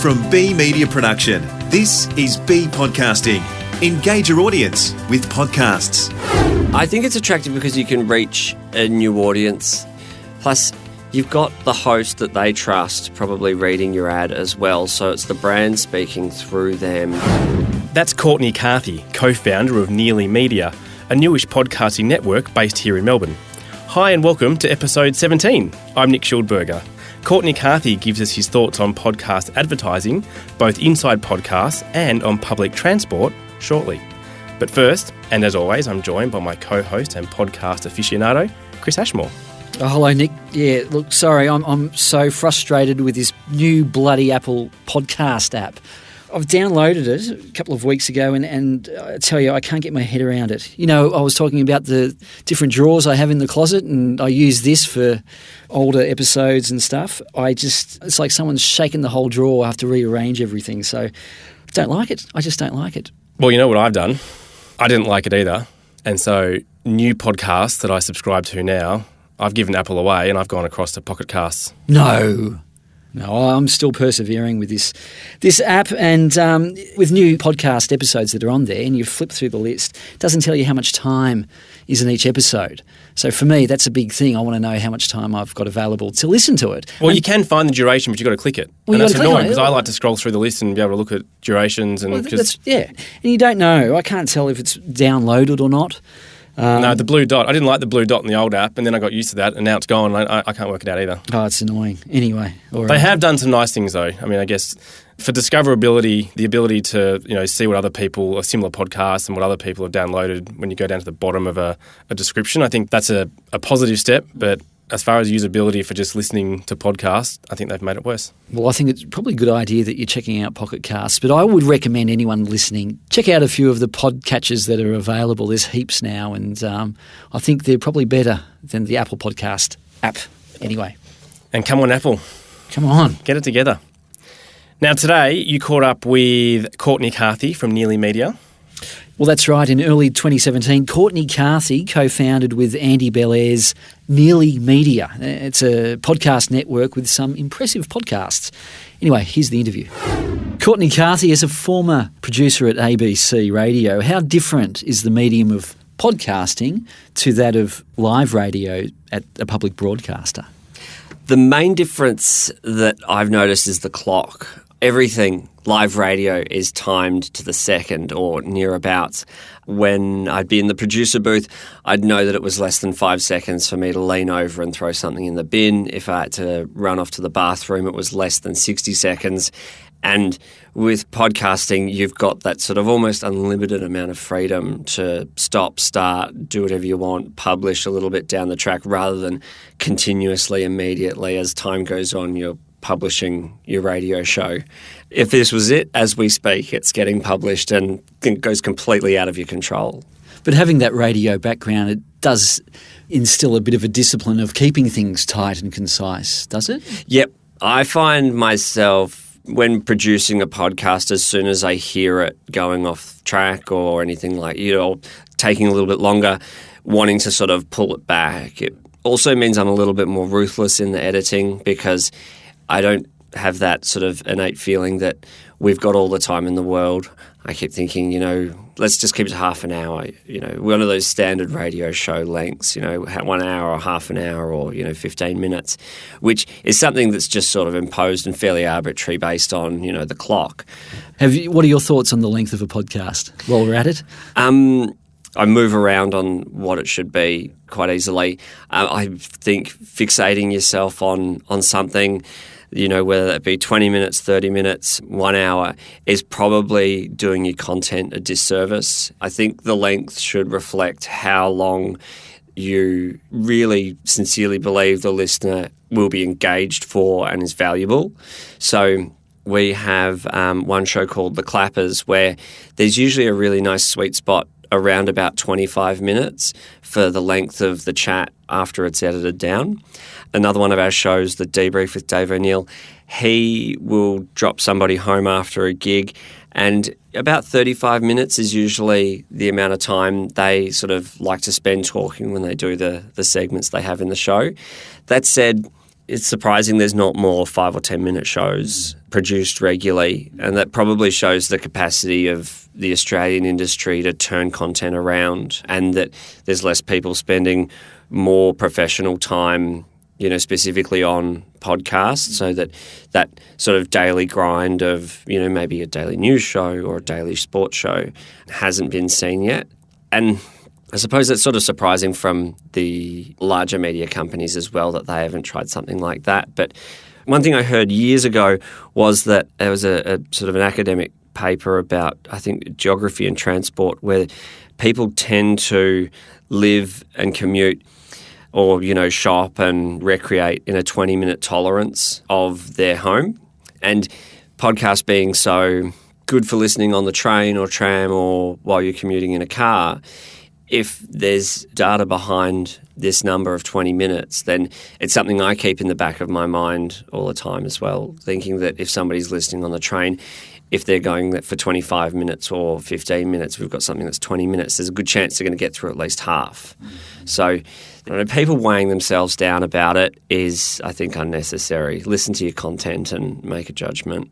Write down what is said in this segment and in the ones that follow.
From B Media Production, this is B Podcasting. Engage your audience with podcasts. I think it's attractive because you can reach a new audience. Plus, you've got the host that they trust probably reading your ad as well, so it's the brand speaking through them. That's Courtney Carthy, co-founder of Nearly Media, a newish podcasting network based here in Melbourne. Hi and welcome to episode 17. I'm Nick Schildberger. Courtney Carthy gives us his thoughts on podcast advertising, both inside podcasts and on public transport, shortly. But first, and as always, I'm joined by my co-host and podcast aficionado, Chris Ashmore. Oh, hello, Nick. Yeah, look, sorry, I'm so frustrated with this new bloody Apple podcast app. I've downloaded it a couple of weeks ago and I tell you, I can't get my head around it. You know, I was talking about the different drawers I have in the closet and I use this for older episodes and stuff. It's like someone's shaken the whole drawer. I have to rearrange everything. So I don't like it. I just don't like it. Well, you know what I've done? I didn't like it either. And so new podcasts that I subscribe to now, I've given Apple away and I've gone across to Pocket Casts. No, I'm still persevering with this app, and with new podcast episodes that are on there, and you flip through the list, it doesn't tell you how much time is in each episode. So for me, that's a big thing. I want to know how much time I've got available to listen to it. Well, you can find the duration, but you've got to click it. And that's annoying because I like to scroll through the list and be able to look at durations. And and you don't know. I can't tell if it's downloaded or not. No, the blue dot. I didn't like the blue dot in the old app, and then I got used to that, and now it's gone. I can't work it out either. Oh, it's annoying. Anyway, all right. They have done some nice things, though. I mean, I guess for discoverability, the ability to see what other people, a similar podcast, and what other people have downloaded when you go down to the bottom of a description, I think that's a positive step. But as far as usability for just listening to podcasts, I think they've made it worse. Well, I think it's probably a good idea that you're checking out Pocket Casts, but I would recommend anyone listening, check out a few of the podcatchers that are available. There's heaps now, and I think they're probably better than the Apple Podcast app anyway. And come on, Apple. Come on. Get it together. Now, today, you caught up with Courtney Carthy from Nearly Media. Well, that's right. In early 2017, Courtney Carthy co-founded with Andy Bellairs Nearly Media. It's a podcast network with some impressive podcasts. Anyway, here's the interview. Courtney Carthy is a former producer at ABC Radio. How different is the medium of podcasting to that of live radio at a public broadcaster? The main difference that I've noticed is the clock. Everything live radio is timed to the second or nearabouts. When I'd be in the producer booth, I'd know that it was less than 5 seconds for me to lean over and throw something in the bin. If I had to run off to the bathroom, it was less than 60 seconds. And with podcasting, you've got that sort of almost unlimited amount of freedom to stop, start, do whatever you want, publish a little bit down the track rather than continuously, immediately. As time goes on, you're publishing your radio show. If this was it, as we speak, it's getting published and it goes completely out of your control. But having that radio background, it does instill a bit of a discipline of keeping things tight and concise, does it? Yep. I find myself, when producing a podcast, as soon as I hear it going off track or anything like, taking a little bit longer, wanting to sort of pull it back. It also means I'm a little bit more ruthless in the editing because I don't have that sort of innate feeling that we've got all the time in the world. I keep thinking, let's just keep it to half an hour. One of those standard radio show lengths, 1 hour or half an hour or, 15 minutes, which is something that's just sort of imposed and fairly arbitrary based on, the clock. What are your thoughts on the length of a podcast while we're at it? I move around on what it should be quite easily. I think fixating yourself on something, whether that be 20 minutes, 30 minutes, 1 hour, is probably doing your content a disservice. I think the length should reflect how long you really sincerely believe the listener will be engaged for and is valuable. So we have one show called The Clappers where there's usually a really nice sweet spot around about 25 minutes for the length of the chat after it's edited down. Another one of our shows, the Debrief with Dave O'Neill, he will drop somebody home after a gig and about 35 minutes is usually the amount of time they sort of like to spend talking when they do the segments they have in the show. That said, it's surprising there's not more 5 or 10 minute shows produced regularly, and that probably shows the capacity of the Australian industry to turn content around, and that there's less people spending more professional time, specifically on podcasts, so that sort of daily grind of, maybe a daily news show or a daily sports show hasn't been seen yet. And I suppose it's sort of surprising from the larger media companies as well that they haven't tried something like that. But one thing I heard years ago was that there was a sort of an academic paper about, I think, geography and transport, where people tend to live and commute or, shop and recreate in a 20-minute tolerance of their home. And podcasts being so good for listening on the train or tram or while you're commuting in a car, if there's data behind this number of 20 minutes, then it's something I keep in the back of my mind all the time as well, thinking that if somebody's listening on the train, if they're going for 25 minutes or 15 minutes, we've got something that's 20 minutes, there's a good chance they're going to get through at least half. So people weighing themselves down about it is, I think, unnecessary. Listen to your content and make a judgment.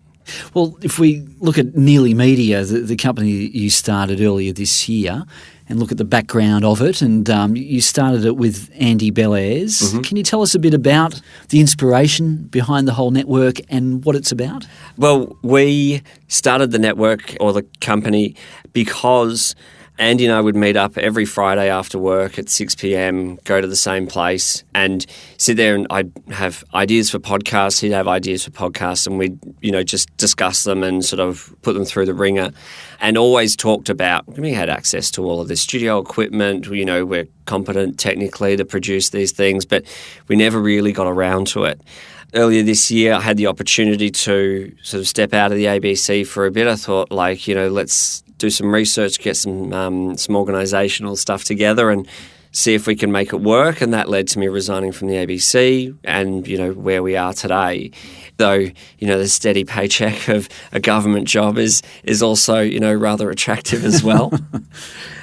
Well, if we look at Nearly Media, the company you started earlier this year, and look at the background of it, and you started it with Andy Bellairs. Mm-hmm. Can you tell us a bit about the inspiration behind the whole network and what it's about? Well, we started the network or the company because Andy and I would meet up every Friday after work at 6 p.m, go to the same place and sit there, and I'd have ideas for podcasts, he'd have ideas for podcasts, and we'd, just discuss them and sort of put them through the ringer, and always talked about, we had access to all of the studio equipment, we're competent technically to produce these things, but we never really got around to it. Earlier this year, I had the opportunity to sort of step out of the ABC for a bit. I thought, let's do some research, get some organisational stuff together and see if we can make it work. And that led to me resigning from the ABC and, where we are today. Though, the steady paycheck of a government job is also, rather attractive as well.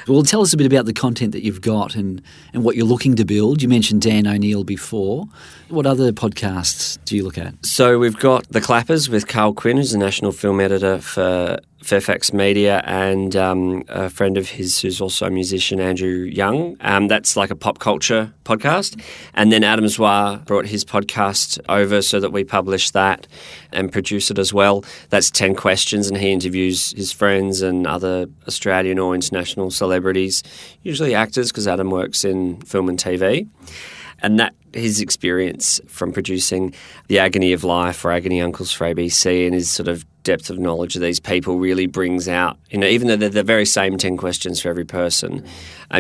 Well, tell us a bit about the content that you've got and what you're looking to build. You mentioned Dan O'Neill before. What other podcasts do you look at? So we've got The Clappers with Carl Quinn, who's a national film editor for Fairfax Media, and a friend of his who's also a musician, Andrew Young. That's like a pop culture podcast. And then Adam Zwar brought his podcast over so that we publish that and produce it as well. That's 10 Questions, and he interviews his friends and other Australian or international celebrities, usually actors because Adam works in film and TV. And that his experience from producing The Agony of Life or Agony Uncles for ABC and his sort of depth of knowledge of these people really brings out, even though they're the very same 10 questions for every person,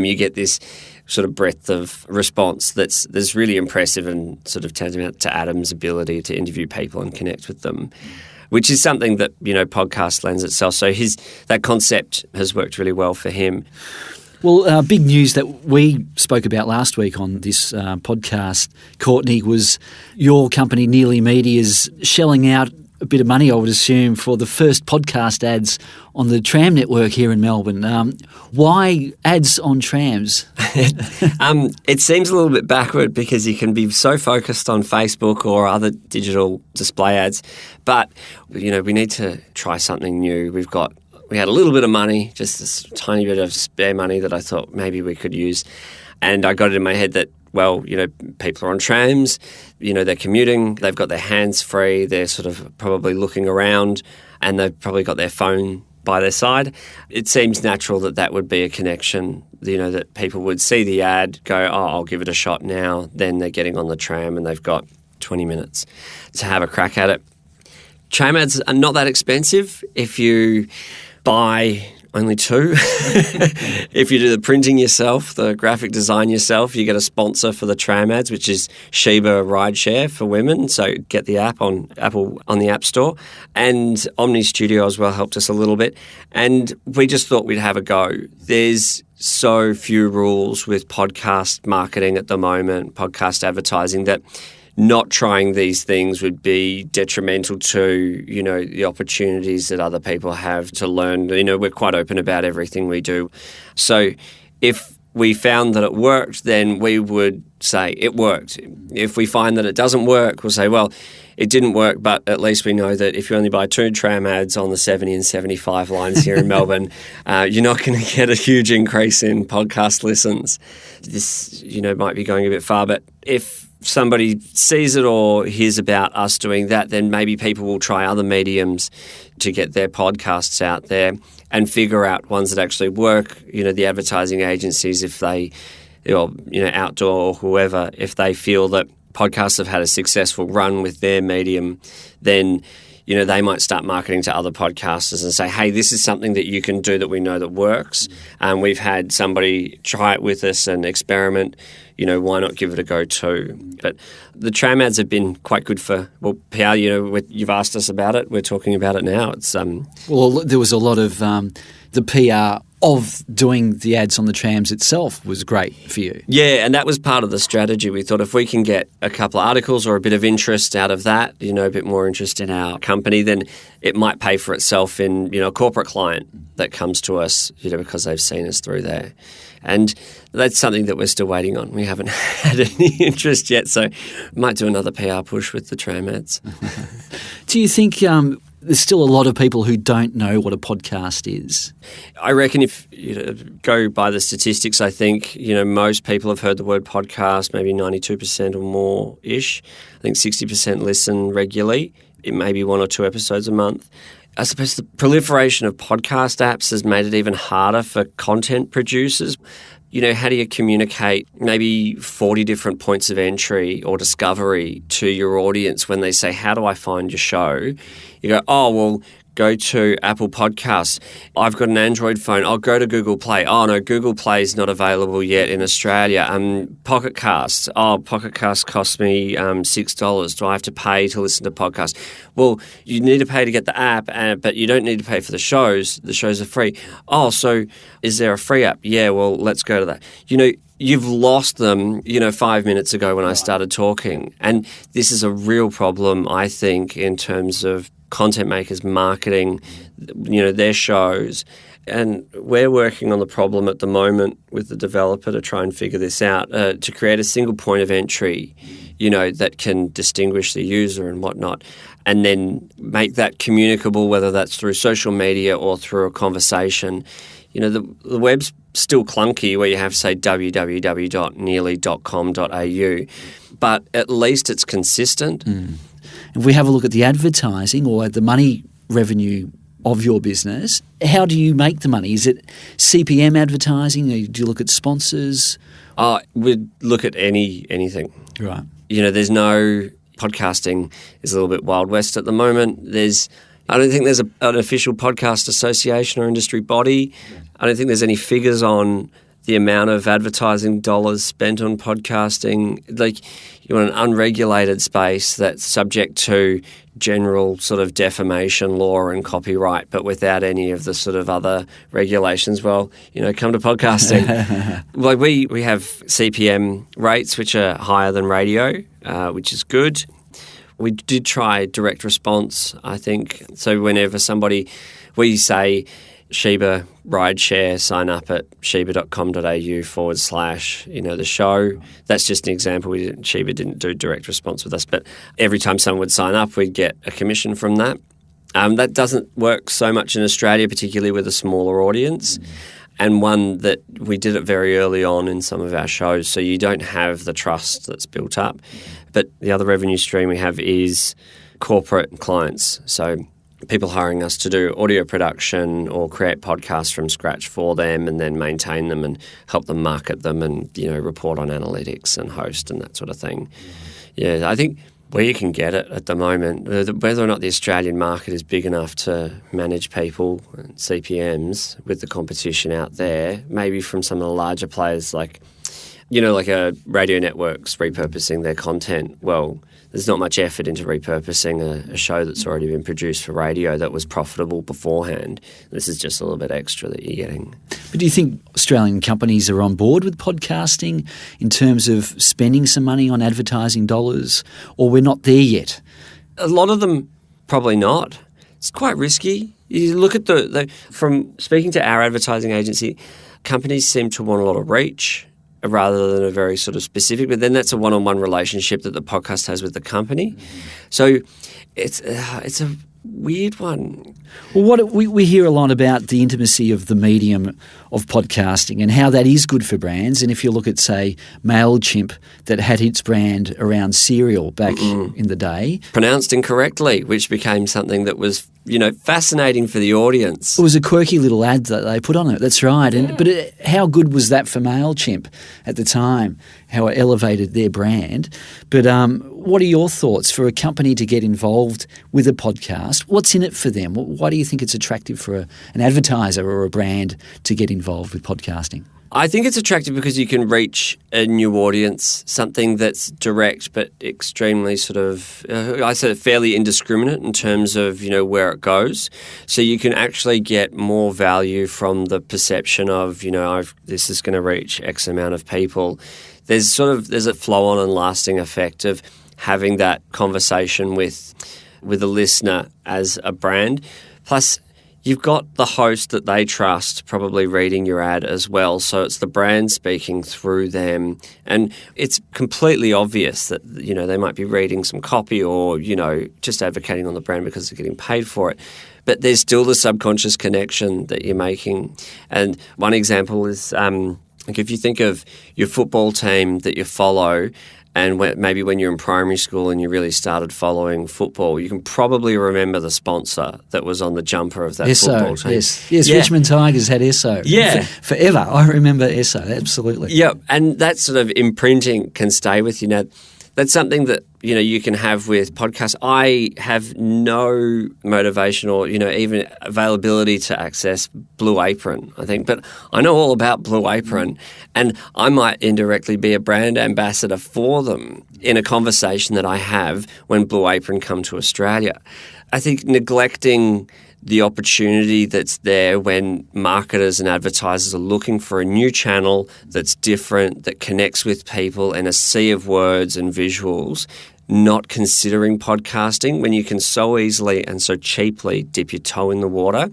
you get this sort of breadth of response that's really impressive and sort of tantamount to Adam's ability to interview people and connect with them, which is something that, podcast lends itself. So that concept has worked really well for him. Well, big news that we spoke about last week on this podcast, Courtney, was your company, Nearly Media's shelling out a bit of money, I would assume, for the first podcast ads on the tram network here in Melbourne. Why ads on trams? It seems a little bit backward because you can be so focused on Facebook or other digital display ads. But, we need to try something new. We had a little bit of money, just this tiny bit of spare money that I thought maybe we could use. And I got it in my head that, people are on trams, they're commuting, they've got their hands free, they're sort of probably looking around, and they've probably got their phone by their side. It seems natural that would be a connection, that people would see the ad, go, oh, I'll give it a shot now. Then they're getting on the tram and they've got 20 minutes to have a crack at it. Tram ads are not that expensive if you buy only 2. If you do the printing yourself, the graphic design yourself, you get a sponsor for the tram ads, which is Sheba Rideshare for women. So get the app on Apple on the App Store. And Omni Studio as well helped us a little bit. And we just thought we'd have a go. There's so few rules with podcast marketing at the moment, podcast advertising, that not trying these things would be detrimental to, the opportunities that other people have to learn. We're quite open about everything we do. So if we found that it worked, then we would say it worked. If we find that it doesn't work, we'll say, well, it didn't work, but at least we know that if you only buy 2 tram ads on the 70 and 75 lines here in Melbourne, you're not going to get a huge increase in podcast listens. This, might be going a bit far, but if somebody sees it or hears about us doing that, then maybe people will try other mediums to get their podcasts out there and figure out ones that actually work. The advertising agencies, if they, outdoor or whoever, if they feel that podcasts have had a successful run with their medium, then they might start marketing to other podcasters and say, hey, this is something that you can do that we know that works. We've had somebody try it with us and experiment. Why not give it a go too? But the tram ads have been quite good for, PR, you've asked us about it. We're talking about it now. It's Well, there was a lot of the PR of doing the ads on the trams itself was great for you. Yeah, and that was part of the strategy. We thought if we can get a couple of articles or a bit of interest out of that, a bit more interest in our company, then it might pay for itself in, a corporate client that comes to us, because they've seen us through there. And that's something that we're still waiting on. We haven't had any interest yet, so might do another PR push with the tram ads. Do you think there's still a lot of people who don't know what a podcast is? I reckon if you go by the statistics, I think, most people have heard the word podcast, maybe 92% or more-ish. I think 60% listen regularly. It may be 1 or 2 episodes a month. I suppose the proliferation of podcast apps has made it even harder for content producers. How do you communicate maybe 40 different points of entry or discovery to your audience when they say, how do I find your show? You go, oh, well, go to Apple Podcasts. I've got an Android phone. I'll go to Google Play. Oh, no, Google Play is not available yet in Australia. Pocket Casts. Oh, Pocket Casts costs me $6. Do I have to pay to listen to podcasts? Well, you need to pay to get the app, but you don't need to pay for the shows. The shows are free. Oh, so is there a free app? Yeah, well, let's go to that. You've lost them, 5 minutes ago when I started talking. And this is a real problem, I think, in terms of content makers marketing, their shows. And we're working on the problem at the moment with the developer to try and figure this out, to create a single point of entry, that can distinguish the user and whatnot, and then make that communicable, whether that's through social media or through a conversation. The web's still clunky where you have to say www.nearly.com.au, but at least it's consistent. If we have a look at the advertising or the money revenue of your business, how do you make the money? Is it CPM advertising? Or do you look at sponsors? We'd look at anything. Right. There's no podcasting is a little bit Wild West at the moment. I don't think there's an official podcast association or industry body. I don't think there's any figures on the amount of advertising dollars spent on podcasting. You want an unregulated space that's subject to general sort of defamation law and copyright, but without any of the sort of other regulations. Well, come to podcasting. We have CPM rates which are higher than radio, which is good. We did try direct response, I think. So whenever we say Sheba rideshare, sign up at sheba.com.au / the show. That's just an example. Sheba didn't do direct response with us, but every time someone would sign up, we'd get a commission from that. That doesn't work so much in Australia, particularly with a smaller audience. And one that we did it very early on in some of our shows, so you don't have the trust that's built up. But the other revenue stream we have is corporate clients. So people hiring us to do audio production or create podcasts from scratch for them and then maintain them and help them market them and, report on analytics and host and that sort of thing. Yeah, I think where you can get it at the moment, whether or not the Australian market is big enough to manage people and CPMs with the competition out there, maybe from some of the larger players like a radio networks repurposing their content. Well, there's not much effort into repurposing a show that's already been produced for radio that was profitable beforehand. This is just a little bit extra that you're getting. But do you think Australian companies are on board with podcasting in terms of spending some money on advertising dollars, or we're not there yet? A lot of them probably not. It's quite risky. You look at from speaking to our advertising agency, companies seem to want a lot of reach rather than a very sort of specific, but then that's a one-on-one relationship that the podcast has with the company. So it's a weird one. Well, we hear a lot about the intimacy of the medium of podcasting and how that is good for brands. And if you look at, say, MailChimp, that had its brand around cereal back in the day. Pronounced incorrectly, which became something that was, fascinating for the audience. It was a quirky little ad that they put on it, that's right. Yeah. How good was that for MailChimp at the time, how it elevated their brand? But what are your thoughts for a company to get involved with a podcast? What's in it for them? Why do you think it's attractive for an advertiser or a brand to get involved with podcasting? I think it's attractive because you can reach a new audience, something that's direct but extremely sort of, I said fairly indiscriminate in terms of, where it goes. So you can actually get more value from the perception of, this is going to reach X amount of people. There's a flow-on and lasting effect of having that conversation with a listener as a brand. Plus, you've got the host that they trust probably reading your ad as well. So it's the brand speaking through them. And it's completely obvious that, they might be reading some copy or, just advocating on the brand because they're getting paid for it. But there's still the subconscious connection that you're making. And one example is if you think of your football team that you follow, and maybe when you're in primary school and you really started following football, you can probably remember the sponsor that was on the jumper of that football team. Yes, yeah. Richmond Tigers had Esso. Yeah. Forever. I remember Esso, absolutely. Yeah, and that sort of imprinting can stay with you. Now, that's something that, you can have with podcasts. I have no motivation or, even availability to access Blue Apron, I think. But I know all about Blue Apron, and I might indirectly be a brand ambassador for them in a conversation that I have when Blue Apron come to Australia. I think neglecting the opportunity that's there when marketers and advertisers are looking for a new channel that's different, that connects with people in a sea of words and visuals, not considering podcasting when you can so easily and so cheaply dip your toe in the water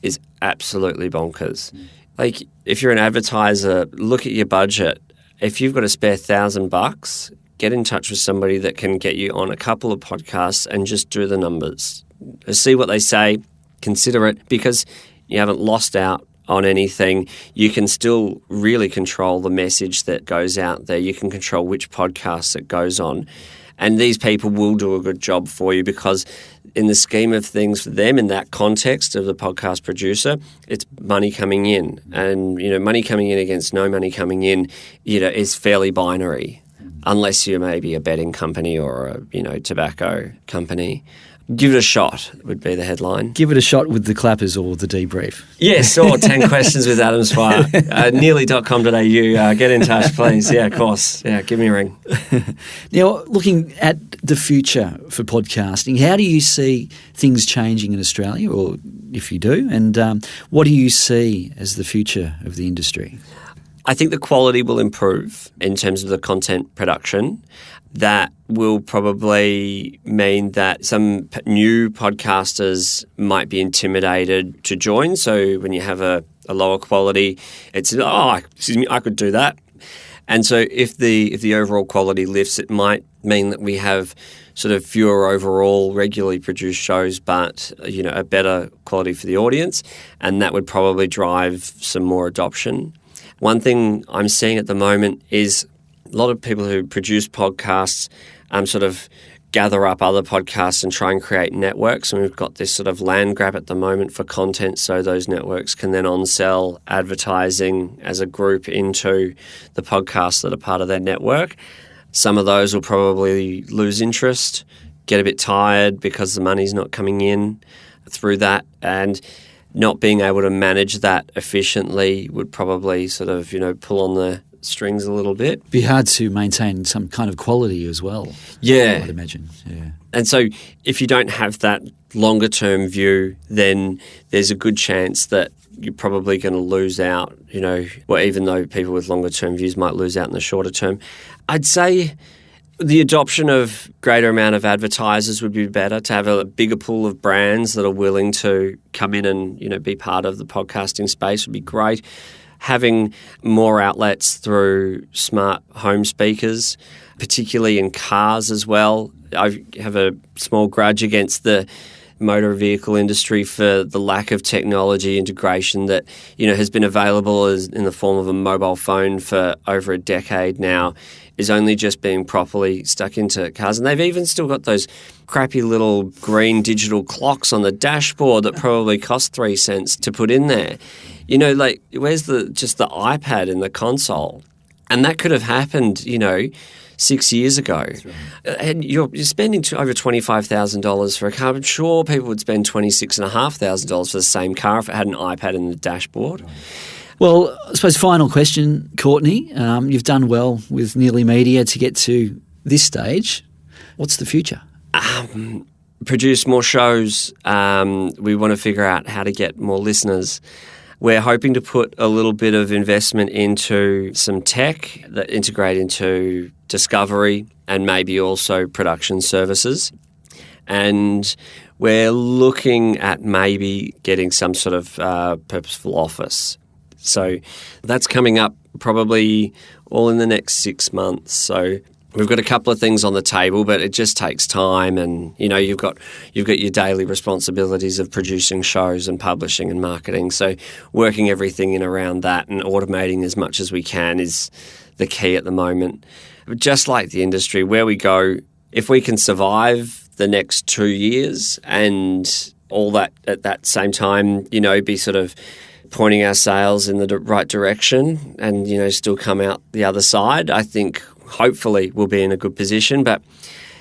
is absolutely bonkers. Like, if you're an advertiser, look at your budget. If you've got a spare $1,000, get in touch with somebody that can get you on a couple of podcasts and just do the numbers. See what they say, consider it, because you haven't lost out on anything. You can still really control the message that goes out there. You can control which podcast it goes on. And these people will do a good job for you because in the scheme of things for them, in that context of the podcast producer, it's money coming in. And, money coming in against no money coming in, is fairly binary, unless you're maybe a betting company or a, tobacco company. Give it a shot would be the headline. Give it a shot with the clappers or the debrief. Yes, or 10 questions with Adam Zwar. Nearly.com.au. Get in touch, please. Yeah, of course. Yeah, give me a ring. Now, looking at the future for podcasting, how do you see things changing in Australia, or if you do, and what do you see as the future of the industry? I think the quality will improve in terms of the content production. That will probably mean that some new podcasters might be intimidated to join. So when you have a lower quality, it's, I could do that. And so if the overall quality lifts, it might mean that we have sort of fewer overall regularly produced shows, but, a better quality for the audience. And that would probably drive some more adoption. One thing I'm seeing at the moment is a lot of people who produce podcasts sort of gather up other podcasts and try and create networks. And we've got this sort of land grab at the moment for content, so those networks can then on-sell advertising as a group into the podcasts that are part of their network. Some of those will probably lose interest, get a bit tired because the money's not coming in through that, and not being able to manage that efficiently would probably sort of, pull on the strings a little bit. Be hard to maintain some kind of quality as well. Yeah. I'd imagine. Yeah. And so if you don't have that longer term view, then there's a good chance that you're probably going to lose out, even though people with longer term views might lose out in the shorter term. I'd say The adoption of greater amount of advertisers would be better, to have a bigger pool of brands that are willing to come in and, be part of the podcasting space would be great. Having more outlets through smart home speakers, particularly in cars as well. I have a small grudge against the motor vehicle industry for the lack of technology integration that, has been available in the form of a mobile phone for over a decade now, is only just being properly stuck into cars. And they've even still got those crappy little green digital clocks on the dashboard that probably cost 3 cents to put in there. Where's just the iPad in the console? And that could have happened, 6 years ago. Right. And you're spending over $25,000 for a car. I'm sure people would spend $26,500 for the same car if it had an iPad in the dashboard. Right. Well, I suppose final question, Courtney. You've done well with Nearly Media to get to this stage. What's the future? Produce more shows. We want to figure out how to get more listeners. We're hoping to put a little bit of investment into some tech that integrate into discovery and maybe also production services. And we're looking at maybe getting some sort of purposeful office. So that's coming up probably all in the next 6 months. So we've got a couple of things on the table, but it just takes time. And, you've got your daily responsibilities of producing shows and publishing and marketing. So working everything in around that and automating as much as we can is the key at the moment. Just like the industry, where we go, if we can survive the next 2 years and all that at that same time, be sort of pointing our sails in the right direction and, still come out the other side, I think hopefully we'll be in a good position. But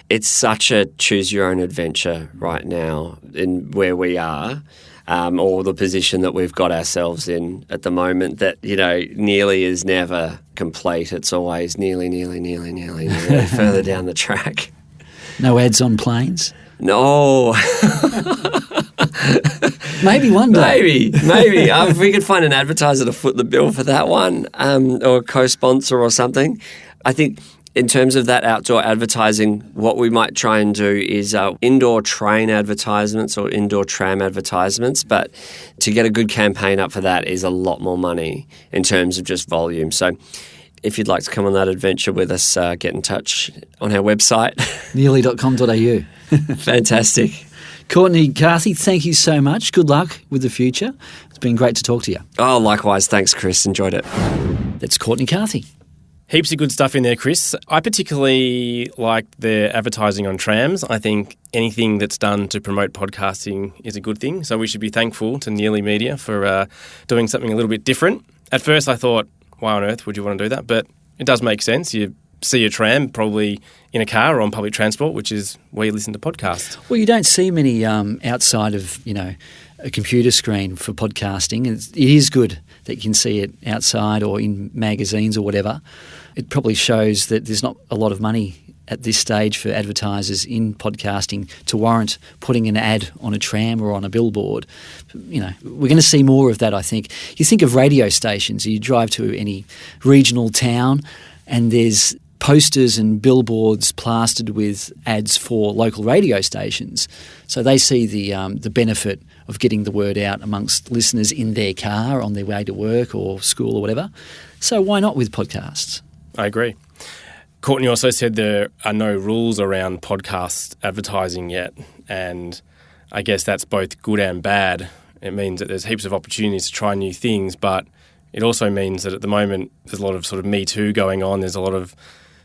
it's such a choose-your-own-adventure right now in where we are, or the position that we've got ourselves in at the moment that, nearly is never complete. It's always nearly further down the track. No ads on planes? No. Maybe one day. Maybe. If we could find an advertiser to foot the bill for that one, or a co-sponsor or something. I think in terms of that outdoor advertising, what we might try and do is indoor train advertisements or indoor tram advertisements. But to get a good campaign up for that is a lot more money in terms of just volume. So if you'd like to come on that adventure with us, get in touch on our website. Nearly.com.au. Fantastic. Courtney Carthy, thank you so much. Good luck with the future. It's been great to talk to you. Oh, likewise. Thanks, Chris. Enjoyed it. That's Courtney Carthy. Heaps of good stuff in there, Chris. I particularly like their advertising on trams. I think anything that's done to promote podcasting is a good thing. So we should be thankful to Nearly Media for doing something a little bit different. At first I thought, why on earth would you want to do that? But it does make sense. You see a tram probably in a car or on public transport, which is where you listen to podcasts. Well, you don't see many outside of, a computer screen for podcasting. It is good that you can see it outside or in magazines or whatever. It probably shows that there's not a lot of money at this stage for advertisers in podcasting to warrant putting an ad on a tram or on a billboard. We're going to see more of that, I think. You think of radio stations. You drive to any regional town and there's posters and billboards plastered with ads for local radio stations. So they see the benefit of getting the word out amongst listeners in their car on their way to work or school or whatever. So why not with podcasts? I agree. Courtney also said there are no rules around podcast advertising yet, and I guess that's both good and bad. It means that there's heaps of opportunities to try new things, but it also means that at the moment there's a lot of sort of Me Too going on. There's a lot of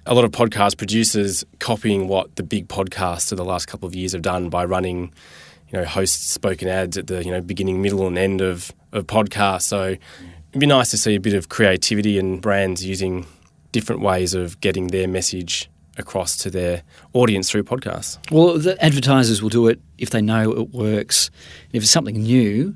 podcast producers copying what the big podcasts of the last couple of years have done by running, host spoken ads at the beginning, middle, and end of podcasts. So it'd be nice to see a bit of creativity and brands using different ways of getting their message across to their audience through podcasts. Well, the advertisers will do it if they know it works. If it's something new,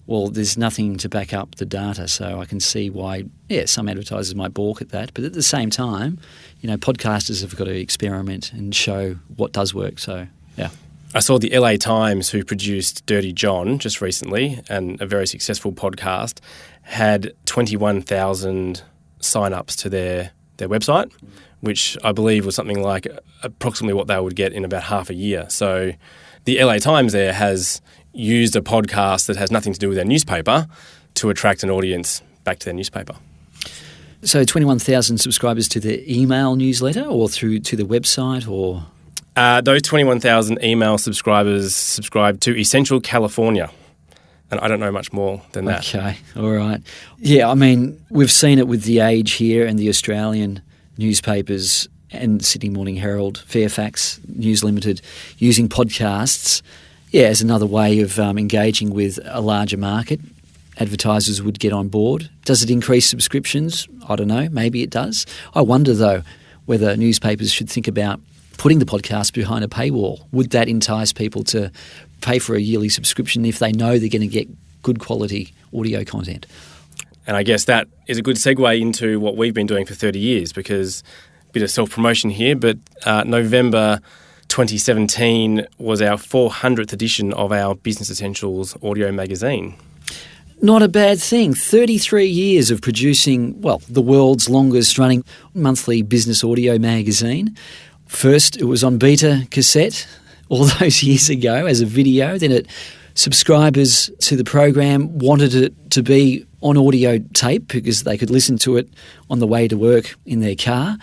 well, there's nothing to back up the data. So I can see why, some advertisers might balk at that. But at the same time, podcasters have got to experiment and show what does work. So, yeah. I saw the LA Times, who produced Dirty John just recently, and a very successful podcast, had 21,000 sign-ups to their website, which I believe was something like approximately what they would get in about half a year. So the LA Times there has used a podcast that has nothing to do with their newspaper to attract an audience back to their newspaper. So 21,000 subscribers to the email newsletter or through to the website or? Those 21,000 email subscribers subscribe to Essential California. And I don't know much more than that. Okay, all right. Yeah, I mean, we've seen it with The Age here and the Australian newspapers and Sydney Morning Herald, Fairfax, News Limited, using podcasts, as another way of engaging with a larger market. Advertisers would get on board. Does it increase subscriptions? I don't know. Maybe it does. I wonder, though, whether newspapers should think about putting the podcast behind a paywall. Would that entice people to pay for a yearly subscription if they know they're going to get good quality audio content? And I guess that is a good segue into what we've been doing for 30 years, because a bit of self-promotion here, but November 2017 was our 400th edition of our Business Essentials audio magazine. Not a bad thing. 33 years of producing, the world's longest running monthly business audio magazine. First, it was on beta cassette all those years ago as a video. Then subscribers to the program wanted it to be on audio tape because they could listen to it on the way to work in their car.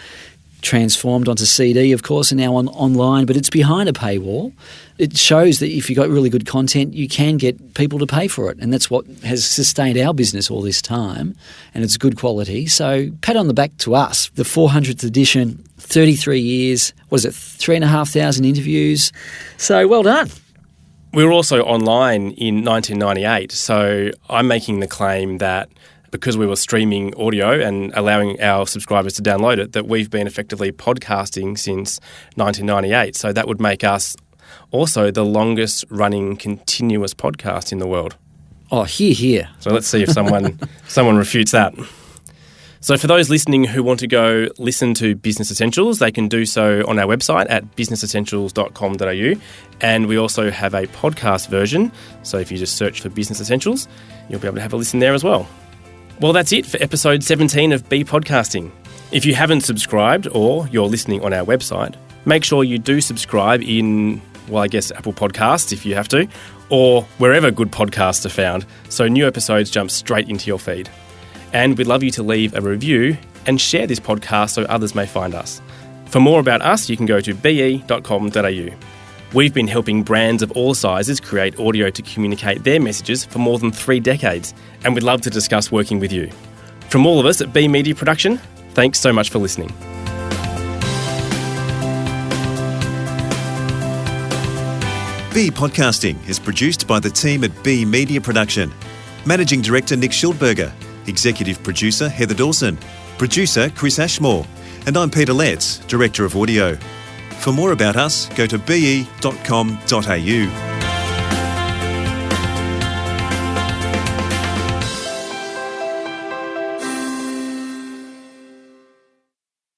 Transformed onto CD, of course, and now online, but it's behind a paywall. It shows that if you've got really good content, you can get people to pay for it, and that's what has sustained our business all this time, and it's good quality. So pat on the back to us. The 400th edition, 33 years, 3,500 interviews. So well done. We were also online in 1998, so I'm making the claim that because we were streaming audio and allowing our subscribers to download it, that we've been effectively podcasting since 1998. So that would make us also the longest running continuous podcast in the world. Oh, hear. So let's see if someone refutes that. So for those listening who want to go listen to Business Essentials, they can do so on our website at businessessentials.com.au. And we also have a podcast version. So if you just search for Business Essentials, you'll be able to have a listen there as well. Well, that's it for episode 17 of Be Podcasting. If you haven't subscribed or you're listening on our website, make sure you do subscribe in, Apple Podcasts if you have to, or wherever good podcasts are found, so new episodes jump straight into your feed. And we'd love you to leave a review and share this podcast so others may find us. For more about us, you can go to be.com.au. We've been helping brands of all sizes create audio to communicate their messages for more than 3 decades, and we'd love to discuss working with you. From all of us at B Media Production, thanks so much for listening. B Podcasting is produced by the team at B Media Production. Managing Director Nick Schildberger, Executive Producer Heather Dawson, Producer Chris Ashmore, and I'm Peter Letts, Director of Audio. For more about us, go to be.com.au.